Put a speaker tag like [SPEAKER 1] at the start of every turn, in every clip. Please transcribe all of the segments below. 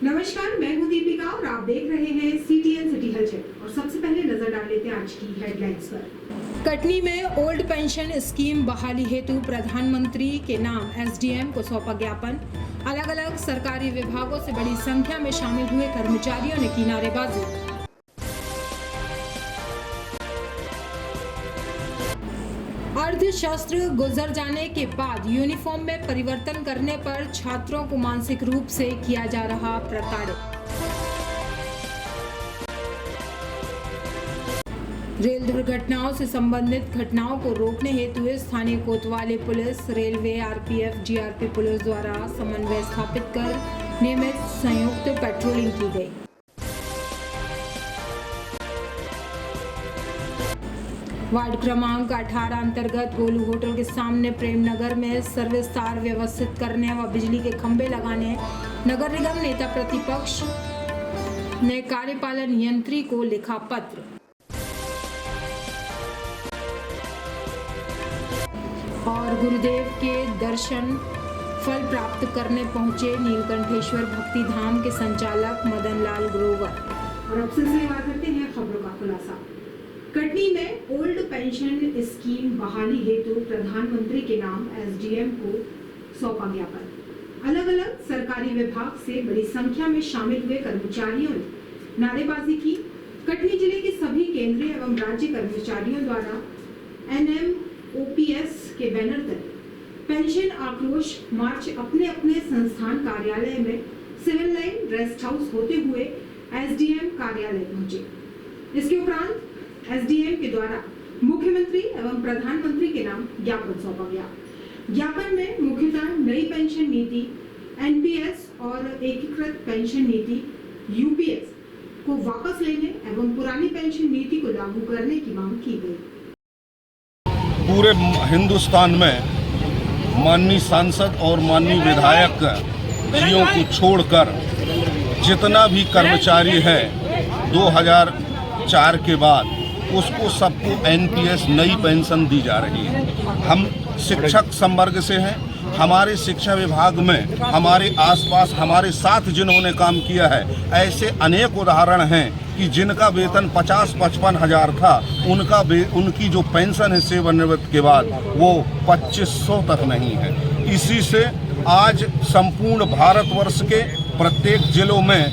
[SPEAKER 1] नमस्कार, मैं हूं दीपिका और आप देख रहे हैं CTN सिटी हलचल। और सबसे पहले नजर डाल लेते हैं आज की हेडलाइंस पर। कटनी में ओल्ड पेंशन स्कीम बहाली हेतु प्रधानमंत्री के नाम SDM को सौंपा ज्ञापन। अलग अलग सरकारी विभागों से बड़ी संख्या में शामिल हुए कर्मचारियों ने की नारेबाजी। अर्धशस्त्र गुजर जाने के बाद यूनिफॉर्म में परिवर्तन करने पर छात्रों को मानसिक रूप से किया जा रहा प्रताड़ित। रेल दुर्घटनाओं से संबंधित घटनाओं को रोकने हेतु स्थानीय कोतवाली police, railway, RPF, GRP police द्वारा समन्वय स्थापित कर नियमित संयुक्त पेट्रोलिंग की गई। वार्ड क्रमांक 18 अंतर्गत गोलू होटल के सामने प्रेमनगर में सर्विस तार व्यवस्थित करने व बिजली के खंभे लगाने नगर निगम नेता प्रतिपक्ष ने कार्यपालन यंत्री को लिखा पत्र। और गुरुदेव के दर्शन फल प्राप्त करने पहुंचे नीलकंठेश्वर भक्ति धाम के संचालक मदन लाल ग्रोवर। और अब से बात करते हैं खबरों का खुलासा। कटनी में ओल्ड पेंशन स्कीम बहाली हेतु प्रधानमंत्री के नाम SDM को सौंपा ज्ञापन। अलग अलग सरकारी विभाग से बड़ी संख्या में शामिल हुए कर्मचारियों ने नारेबाजी की। कटनी जिले के सभी केंद्रीय एवं राज्य कर्मचारियों द्वारा NMOPS के बैनर तले पेंशन आक्रोश मार्च अपने अपने संस्थान कार्यालय में सिविल लाइन रेस्ट हाउस होते हुए SDM कार्यालय पहुंचे। इसके उपरांत SDM के द्वारा मुख्यमंत्री एवं प्रधानमंत्री के नाम ज्ञापन सौंपा गया। ज्ञापन में मुख्यतः नई पेंशन नीति NPS और एकीकृत पेंशन नीति UPS को वापस लेने एवं पुरानी पेंशन नीति को लागू करने की मांग की गई।
[SPEAKER 2] पूरे हिंदुस्तान में माननीय सांसद और माननीय विधायक जियों को छोड़कर जितना भी कर्मचारी है 2004 के बाद उसको सबको NPS नई पेंशन दी जा रही है। हम शिक्षक संवर्ग से हैं। हमारे शिक्षा विभाग में हमारे आसपास हमारे साथ जिन्होंने काम किया है ऐसे अनेक उदाहरण हैं कि जिनका वेतन 50-55 हज़ार था उनकी जो पेंशन है सेवानिवृत्ति के बाद वो 2500 तक नहीं है। इसी से आज संपूर्ण भारतवर्ष के प्रत्येक जिलों में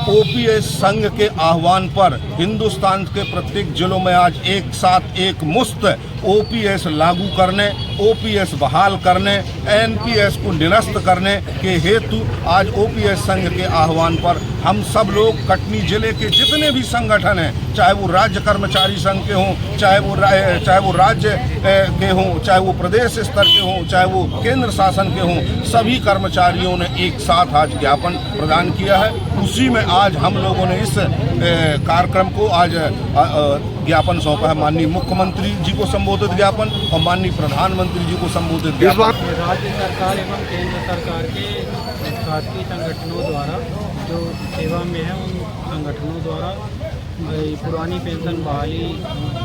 [SPEAKER 2] OPS संघ के आह्वान पर हिंदुस्तान के प्रत्येक जिलों में आज एक साथ एक मुश्त OPS लागू करने, OPS बहाल करने, NPS को निरस्त करने के हेतु आज OPS संघ के आह्वान पर हम सब लोग कटनी जिले के जितने भी संगठन हैं, चाहे वो राज्य कर्मचारी संघ के हों, चाहे वो राज्य के हों, चाहे वो प्रदेश स्तर के हों, चाहे वो केंद्र शासन के हों, सभी कर्मचारियों ने एक साथ आज ज्ञापन प्रदान किया है। उसी में आज हम लोगों ने इस कार्यक्रम को आज ज्ञापन सौंपा है। माननीय मुख्यमंत्री जी को संबोधित ज्ञापन और माननीय प्रधानमंत्री जी को संबोधित ज्ञापन।
[SPEAKER 3] राज्य सरकार एवं केंद्र सरकार के शासकीय संगठनों द्वारा जो सेवा में है उन संगठनों द्वारा पुरानी पेंशन बहाली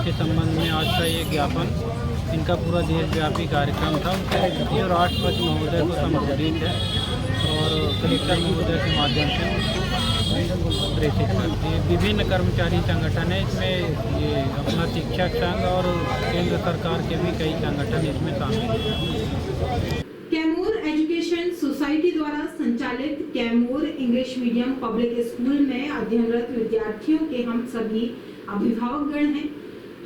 [SPEAKER 3] के संबंध में आज का ये ज्ञापन इनका पूरा देशव्यापी कार्यक्रम था। उसके और राष्ट्रपति महोदय को संबोधित है और कलेक्टर महोदय के माध्यम से प्रेषित करते हैं। विभिन्न कर्मचारी संगठन है, इसमें ये अपना शिक्षक संघ और केंद्र सरकार के भी कई संगठन इसमें शामिल हैं।
[SPEAKER 1] कैमूर एजुकेशन सोसाइटी द्वारा संचालित Kaimur English medium public school में अध्ययनरत विद्यार्थियों के हम सभी अभिभावकगण हैं।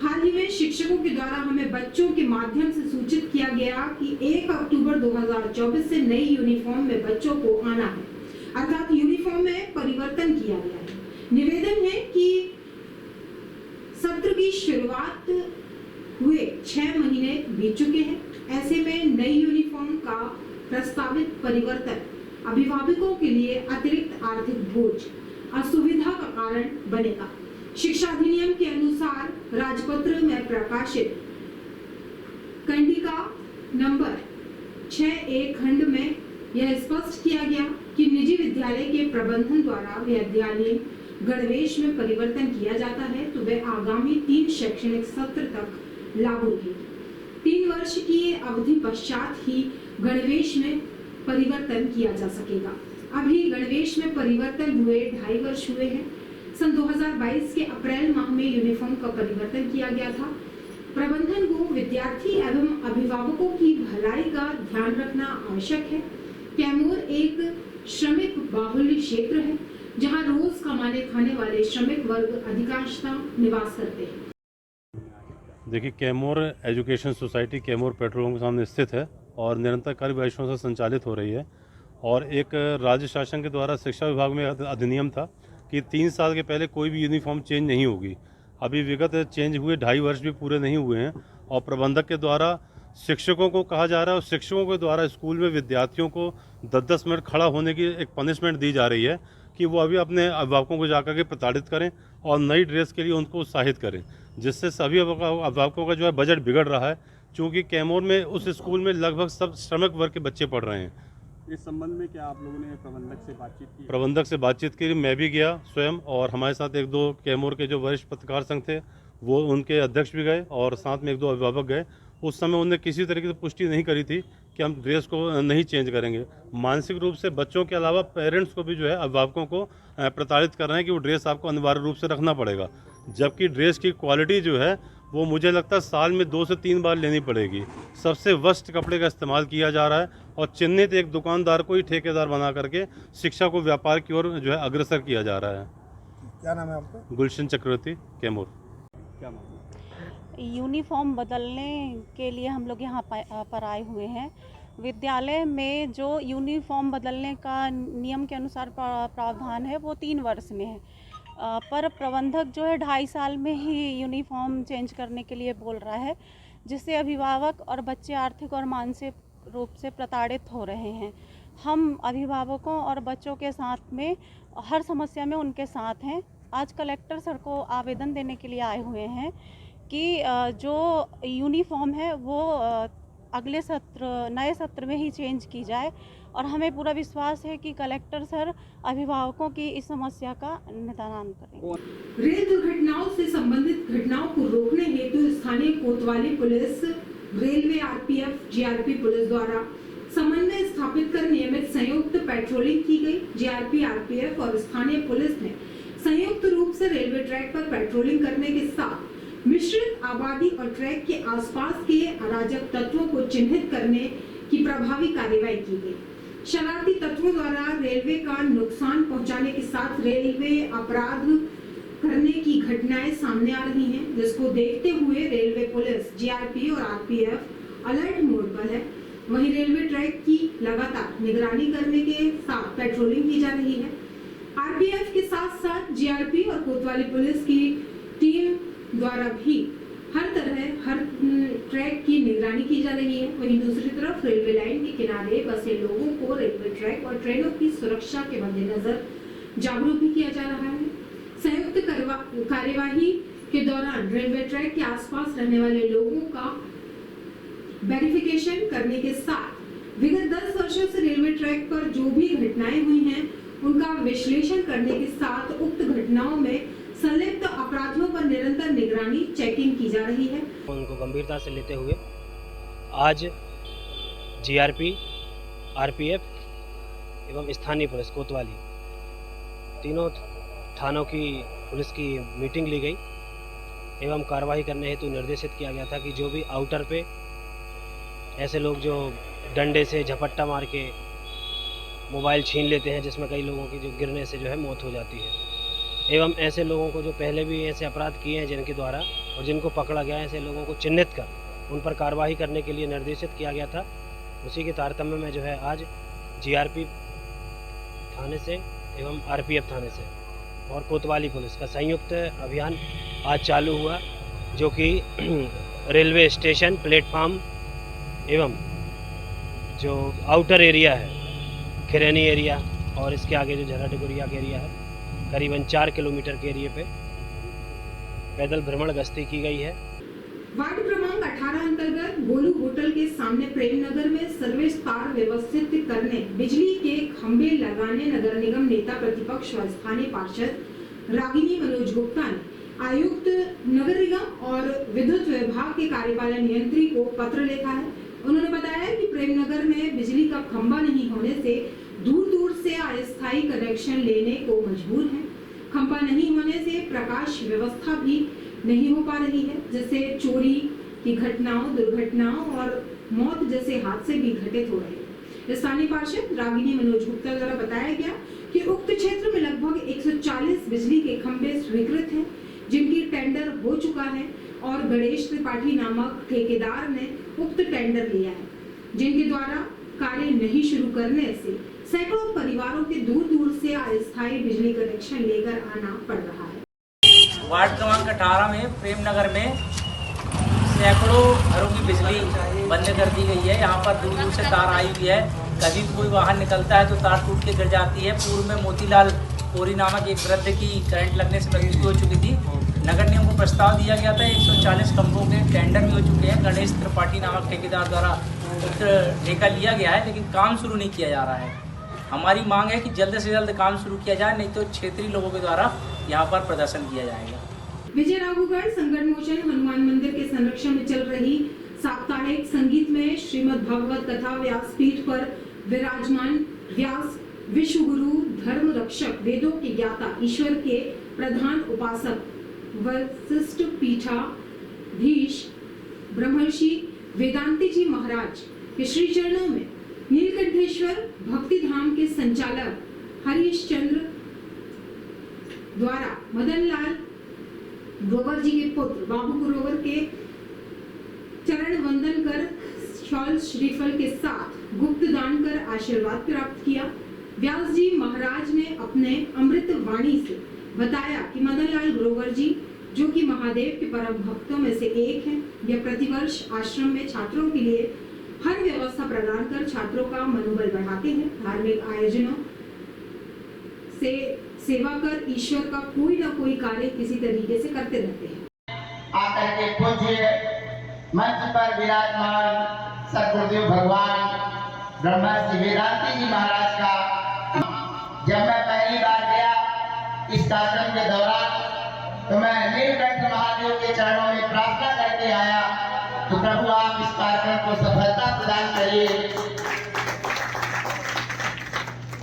[SPEAKER 1] हाल ही में शिक्षकों के द्वारा हमें बच्चों के माध्यम से सूचित किया गया कि 1 अक्टूबर 2024 से नई यूनिफॉर्म में बच्चों को आना है, अर्थात यूनिफॉर्म में परिवर्तन किया गया है। निवेदन है कि सत्र की शुरुआत हुए 6 महीने बीत चुके हैं। ऐसे में नई यूनिफॉर्म का प्रस्तावित परिवर्तन अभिभावकों के लिए अतिरिक्त आर्थिक बोझ, असुविधा का कारण बनेगा। शिक्षा अधिनियम के अनुसार राजपत्र में प्रकाशित कंडिका नंबर 6A खंड में यह स्पष्ट किया गया कि निजी विद्यालय के प्रबंधन द्वारा विद्यालय गणवेश में परिवर्तन किया जाता है तो वह आगामी 3 शैक्षणिक सत्र तक लागू रहेगी। 3 वर्ष की अवधि पश्चात ही गणवेश में परिवर्तन किया जा सकेगा। अभी गणवेश में परिवर्तन हुए 2.5 वर्ष हुए हैं। सन 2022 के अप्रैल माह में यूनिफॉर्म का परिवर्तन किया गया था। प्रबंधन को विद्यार्थी एवं अभिभावकों की भलाई का ध्यान रखना आवश्यक है। कैमूर एक श्रमिक बाहुल्य क्षेत्र है, जहां रोज कमाने खाने वाले श्रमिक वर्ग अधिकांशतः निवास करते हैं।
[SPEAKER 4] देखिए, Kaimur education society Kaimur petrol pump के सामने स्थित है और निरंतर कार्यवाहियों से संचालित हो रही है। और एक राज्य शासन के द्वारा शिक्षा विभाग में अधिनियम था कि 3 साल के पहले कोई भी यूनिफॉर्म चेंज नहीं होगी। अभी विगत चेंज हुए 2.5 वर्ष भी पूरे नहीं हुए हैं और प्रबंधक के द्वारा शिक्षकों को कहा जा रहा है और शिक्षकों के द्वारा स्कूल में विद्यार्थियों को 10-10 मिनट खड़ा होने की एक पनिशमेंट दी जा रही है कि वो अभी अपने अभिभावकों को जाकर के प्रताड़ित करें और नई ड्रेस के लिए उनको उत्साहित करें, जिससे सभी अभिभावकों का जो है बजट बिगड़ रहा है। क्योंकि कैमूर में उस स्कूल में लगभग सब श्रमिक वर्ग के बच्चे पढ़ रहे हैं।
[SPEAKER 5] इस संबंध में क्या आप लोगों ने प्रबंधक से बातचीत की?
[SPEAKER 4] प्रबंधक से बातचीत की, मैं भी गया स्वयं, और हमारे साथ 1-2 कैमूर के जो वरिष्ठ पत्रकार संघ थे वो उनके अध्यक्ष भी गए और साथ में 1-2 अभिभावक गए। उस समय उन्होंने किसी तरीके से पुष्टि नहीं करी थी कि हम ड्रेस को नहीं चेंज करेंगे। मानसिक रूप से बच्चों के अलावा पेरेंट्स को भी जो है अभिभावकों को प्रताड़ित कर रहे हैं कि वो ड्रेस आपको अनिवार्य रूप से रखना पड़ेगा, जबकि ड्रेस की क्वालिटी जो है वो मुझे लगता है साल में 2 से 3 बार लेनी पड़ेगी। सबसे वर्स्ट कपड़े का इस्तेमाल किया जा रहा है और चिन्हित एक दुकानदार को ही ठेकेदार बना करके शिक्षा को व्यापार की ओर जो है अग्रसर किया जा रहा है।
[SPEAKER 5] क्या नाम है आपका?
[SPEAKER 4] गुलशन चक्रवर्ती, कैमूर।
[SPEAKER 5] क्या मामला?
[SPEAKER 6] यूनिफॉर्म बदलने के लिए हम लोग यहाँ पर आए हुए हैं। विद्यालय में जो यूनिफॉर्म बदलने का नियम के अनुसार प्रावधान है वो 3 वर्ष में है, पर प्रबंधक जो है 2.5 साल में ही यूनिफॉर्म चेंज करने के लिए बोल रहा है, जिससे अभिभावक और बच्चे आर्थिक और मानसिक रूप से प्रताड़ित हो रहे हैं। हम अभिभावकों और बच्चों के साथ में हर समस्या में उनके साथ हैं। आज कलेक्टर सर को आवेदन देने के लिए आए हुए हैं कि जो यूनिफॉर्म है वो अगले नए सत्र में ही चेंज की जाए, और हमें पूरा विश्वास है कि कलेक्टर सर अभिभावकों की इस समस्या का निदान करेंगे।
[SPEAKER 1] रेल दुर्घटनाओं से संबंधित घटनाओं को रोकने हेतु स्थानीय कोतवाली police, railway RPF, GRP police द्वारा समन्वय स्थापित कर नियमित संयुक्त पेट्रोलिंग की गई। जीआरपी, आरपीएफ और स्थानीय पुलिस ने संयुक्त रूप से रेलवे ट्रैक पर पेट्रोलिंग करने के साथ मिश्रित आबादी और ट्रैक के आसपास के अराजक तत्वों को चिन्हित करने की प्रभावी कार्यवाही की गई। शरारती तत्वों द्वारा रेलवे का नुकसान पहुंचाने के साथ रेलवे अपराध करने की घटनाएं सामने आ रही हैं, जिसको देखते हुए रेलवे पुलिस, जीआरपी और आरपीएफ अलर्ट मोड पर है। वहीं रेलवे ट्रैक की लगातार निगरानी करने के साथ पेट्रोलिंग की जा रही है। आरपीएफ के साथ साथ जीआरपी और कोतवाली पुलिस की टीम द्वारा भी हर ट्रैक की निगरानी की जा रही है। वहीं दूसरी तरफ रेलवे लाइन के किनारे बसे लोगों को रेलवे ट्रैक और ट्रेनों की सुरक्षा के मद्देनजर जागरूक भी किया जा रहा है। संयुक्त कार्यवाही के दौरान रेलवे ट्रैक के आसपास रहने वाले लोगों का वेरिफिकेशन करने के साथ विगत 10 वर्षों से रेलवे ट्रैक पर जो भी घटनाएं हुई हैं उनका विश्लेषण करने के साथ उक्त घटनाओं में संलिप्त अपराधियों पर निरंतर निगरानी, चेकिंग की जा रही है।
[SPEAKER 7] उनको गंभीरता से लेते हुए आज जीआरपी, आरपीएफ एवं स्थानीय पुलिस कोतवाली तीनों थानों की पुलिस की मीटिंग ली गई एवं कार्रवाई करने हेतु निर्देशित किया गया था कि जो भी आउटर पे ऐसे लोग जो डंडे से झपट्टा मार के मोबाइल छीन लेते हैं, जिसमें कई लोगों की जो गिरने से जो है मौत हो जाती है, एवं ऐसे लोगों को जो पहले भी ऐसे अपराध किए हैं जिनके द्वारा और जिनको पकड़ा गया है, ऐसे लोगों को चिन्हित कर उन पर कार्रवाई करने के लिए निर्देशित किया गया था। उसी के तारतम्य में जो है आज जीआरपी थाने से एवं आरपीएफ थाने से और कोतवाली पुलिस का संयुक्त अभियान आज चालू हुआ, जो कि रेलवे स्टेशन, प्लेटफार्म एवं जो आउटर एरिया है, खिरैनी एरिया और इसके आगे जो झराटिकुरिया का एरिया है, करीबन 4 किलोमीटर के एरिया पे पैदल भ्रमण गश्ती की गई है।
[SPEAKER 1] वार्ड क्रमांक 18 अंतर्गत गोलू होटल के सामने प्रेम नगर में सर्विस तार व्यवस्थित करने, बिजली के खंभे लगाने नगर निगम नेता प्रतिपक्ष व स्थानीय पार्षद रागिनी मनोज गुप्ता ने आयुक्त नगर निगम और विद्युत विभाग के कार्यपालन यंत्री को पत्र लिखा है। उन्होंने बताया कि प्रेम नगर में बिजली का खंभा नहीं होने से दूर दूर से अस्थायी कनेक्शन लेने को मजबूर हैं। खंभा नहीं होने से प्रकाश व्यवस्था भी नहीं हो पा रही है, जिससे चोरी की घटनाओं, दुर्घटनाओं और मौत जैसे हादसे भी घटित हो रहे हैं। स्थानीय पार्षद रागिनी मनोज गुप्ता द्वारा बताया गया कि उक्त क्षेत्र में लगभग 140 बिजली के खंभे स्वीकृत हैं, जिनकी टेंडर हो चुका है और गणेश त्रिपाठी नामक ठेकेदार ने उक्त टेंडर लिया है, जिनके द्वारा कार्य नहीं शुरू करने से सैकड़ों परिवारों के दूर-दूर से अस्थायी बिजली कनेक्शन लेकर आना पड़ रहा है।
[SPEAKER 8] वार्ड क्रमांक 18 में प्रेमनगर में सैकड़ों घरों की बिजली बंद कर दी गई है। यहाँ पर दूर दूर से तार आई हुई है, कभी कोई वाहन निकलता है तो तार टूट के गिर जाती है। पूर्व में मोतीलाल कोरी नामक एक वृद्ध की करंट लगने से मृत्यु हो चुकी थी। नगर निगम को प्रस्ताव दिया गया था, 140 खंभों के टेंडर भी हो चुके हैं। गणेश त्रिपाठी नामक ठेकेदार द्वारा ठेका लिया गया है, लेकिन काम शुरू नहीं किया जा रहा है। हमारी मांग है कि जल्द से जल्द काम शुरू किया जाए, नहीं तो क्षेत्रीय लोगों के द्वारा यहाँ पर प्रदर्शन किया जाएगा।
[SPEAKER 1] विजय राघवगढ़ संकट मोचन हनुमान मंदिर के संरक्षण में चल रही साप्ताहिक संगीत में श्रीमद् भागवत कथा व्यासपीठ पर विराजमान व्यास विश्व गुरु, धर्म रक्षक, वेदों के ज्ञाता, ईश्वर के प्रधान उपासक वशिष्ठ पीठाधीश ब्रह्मर्षि वेदांती जी महाराज के श्री चरणों में नीलकंठेश्वर भक्ति धाम के संचालक हरीश चंद्र द्वारा मदन लाल ग्रोवर जी के पुत्र बाबू ग्रोवर के चरण वंदन कर शॉल श्रीफल के साथ गुप्त दान कर आशीर्वाद प्राप्त किया। व्यास जी महाराज ने अपने अमृत वाणी से बताया कि मदन लाल ग्रोवर जी, जो कि महादेव के परम भक्तों में से एक हैं, यह प्रतिवर्ष आश्रम में छात्रों के लिए हर व्यवस्था प्रदान कर छात्रों का मनोबल बढ़ाते हैं। धार्मिक आयोजनों से सेवा कर ईश्वर का कोई ना कोई कार्य किसी तरीके से करते रहते हैं।
[SPEAKER 9] आकर के पूज्य मंच पर विराजमान सद्गुरुदेव भगवान ब्रह्मर्षि वेदांती जी महाराज का जब मैं पहली बार गया इस कार्यक्रम के दौरान, तो मैं नीलकंठ महादेव के चरणों में प्रार्थना करके आया, तो प्रभु आप इस कार्यक्रम को सफलता प्रदान करिए।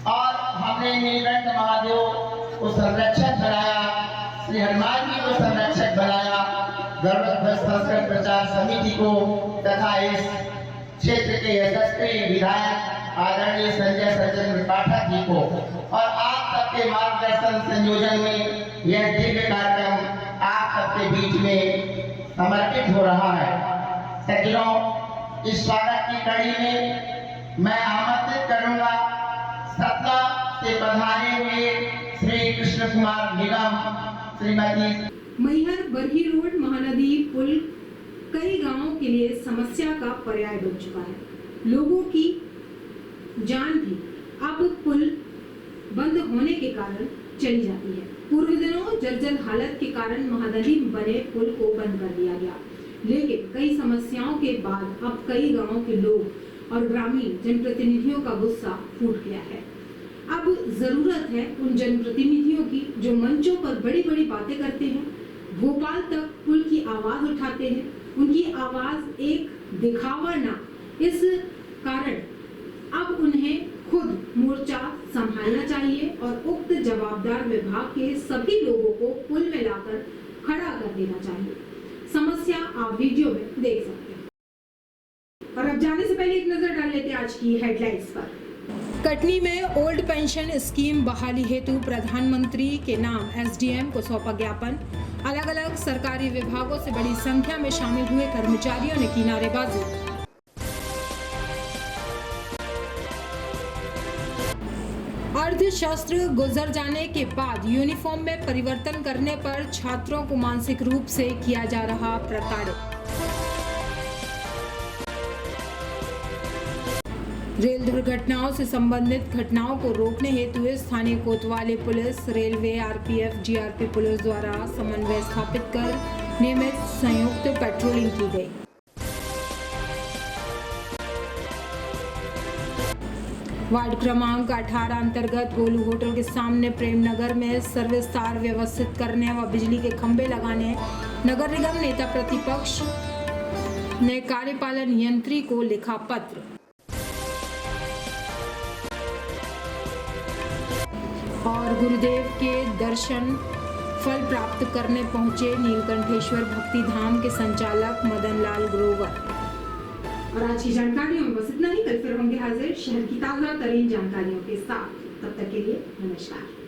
[SPEAKER 9] और हमने नीलकंठ महादेव को संरक्षक बनाया, श्री हनुमान जी को संरक्षक बनाया, गर्भध्वज संस्कृत प्रचार समिति को तथा इस क्षेत्र के यशस्वी विधायक आदरणीय संजय सज्जन पाठक जी को, और आप सबके मार्गदर्शन संयोजन में यह दिव्य कार्यक्रम आप सबके बीच में समर्पित हो रहा है। सज्जनों, इस स्वागत की कड़ी में मैं आमंत्रित करूंगा सतना से पधारे हुए श्री कृष्ण कुमार निगम श्रीमती।
[SPEAKER 1] मैहर बरही रोड महानदी पुल कई गांवों के लिए समस्या का पर्याय बन चुका है। लोगों की जान भी अब पुल बंद होने के कारण चली जाती है। पूर्व दिनों जर्जर हालत के कारण महानदी में बने पुल को बंद कर दिया गया, लेकिन कई समस्याओं के बाद अब कई गांवों के लोग और ग्रामीण जनप्रतिनिधियों का गुस्सा फूट गया है। अब जरूरत है उन जनप्रतिनिधियों की जो मंचों पर बड़ी बड़ी बातें करते हैं, भोपाल तक पुल की आवाज उठाते हैं, उनकी आवाज एक दिखावा ना। इस कारण अब उन्हें खुद मोर्चा संभालना चाहिए और उक्त जवाबदार विभाग के सभी लोगों को पुल में लाकर खड़ा कर देना चाहिए। समस्या आप वीडियो में देख सकते हैं। और अब जाने से पहले एक नजर डाल लेते हैं आज की हेडलाइंस पर। कटनी में ओल्ड पेंशन स्कीम बहाली हेतु प्रधानमंत्री के नाम एसडीएम को सौंपा ज्ञापन। अलग अलग सरकारी विभागों से बड़ी संख्या में शामिल हुए कर्मचारियों ने की नारेबाजी। अर्धशस्त्र गुजर जाने के बाद यूनिफॉर्म में परिवर्तन करने पर छात्रों को मानसिक रूप से किया जा रहा प्रताड़ित। रेल दुर्घटनाओं से संबंधित घटनाओं को रोकने हेतु स्थानीय कोतवाली police, railway, RPF, GRP police द्वारा समन्वय स्थापित कर नियमित संयुक्त पेट्रोलिंग की गई। वार्ड क्रमांक 18 अंतर्गत गोलू होटल के सामने प्रेमनगर में सर्विस तार व्यवस्थित करने व बिजली के खंभे लगाने नगर निगम नेता प्रतिपक्ष ने कार्यपालन यंत्री को लिखा पत्र। और गुरुदेव के दर्शन फल प्राप्त करने पहुंचे नीलकंठेश्वर भक्ति धाम के संचालक मदन लाल ग्रोवर। और आज की जानकारियों में बस इतना ही। कल फिर होंगे हाजिर शहर की ताजा तरीन जानकारियों के साथ। तब तक के लिए नमस्कार।